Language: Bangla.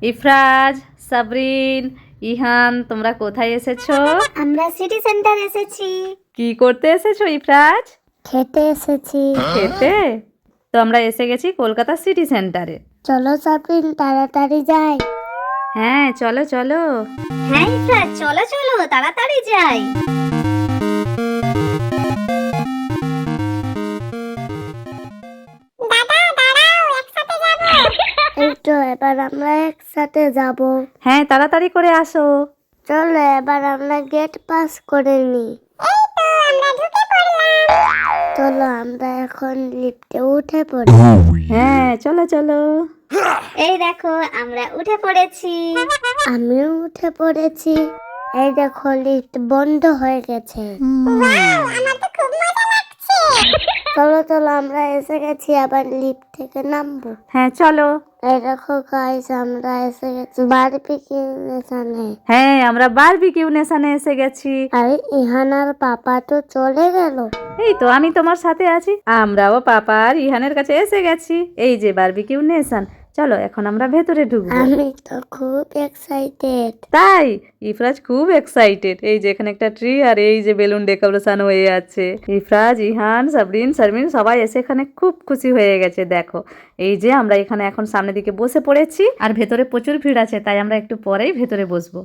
ইফরাজ, সাবরিন, ইহান, তোমরা কোথায় এসেছো? আমরা সিটি সেন্টার এসেছি। কি করতে এসেছো ইফরাজ? খেতে এসেছি। খেতে? তো আমরা এসে গেছি কলকাতা সিটি সেন্টারে। চলো সাবরিন, তাড়াতাড়ি যাই। হ্যাঁ চলো চলো। হ্যাঁ ইফরাজ, চলো চলো তাড়াতাড়ি যাই। এই তো, এবার আমরা একসাথে যাব। হ্যাঁ তাড়াতাড়ি করে আসো। চলো এবার আমরা গেট পাস করে নিই। চলো আমরা এখন লিফটে উঠে পড়ি। হ্যাঁ চলো চলো। এই দেখো আমরা উঠে পড়েছি। আমিও উঠে পড়েছি। এই দেখো লিফট বন্ধ হয়ে গেছে। চলো চলো আমরা এসে গেছি, আবার লিফট থেকে নামবো। হ্যাঁ চলো। এই দেখো গাইস, আমরা এসে গেছি বারবিকিউ নেশনে। হ্যাঁ আমরা বারবিকিউ নেশনে এসে গেছি। আরে ইহানার পাপা তো চলে গেল। এই তো আমি তোমার সাথে আছি। আমরাও পাপা আর ইহানের কাছে এসে গেছি। এই যে বারবিকিউ নেশন। চলো এখন আমরা ভেতরে ঢুকবো। আমি তো খুব এক্সাইটেড। তাই? ইফরাজ খুব এক্সাইটেড। এই যে এখানে একটা ট্রি আর এই যে বেলুন ডেকোরেশন হয়ে আছে। ইফরাজ, ইহান, সাবরিন, শারমিন সবাই এসে এখানে খুব খুশি হয়ে গেছে। দেখো এই যে আমরা এখানে এখন সামনের দিকে বসে পড়েছি আর ভেতরে প্রচুর ভিড় আছে, তাই আমরা একটু পরেই ভেতরে বসবো।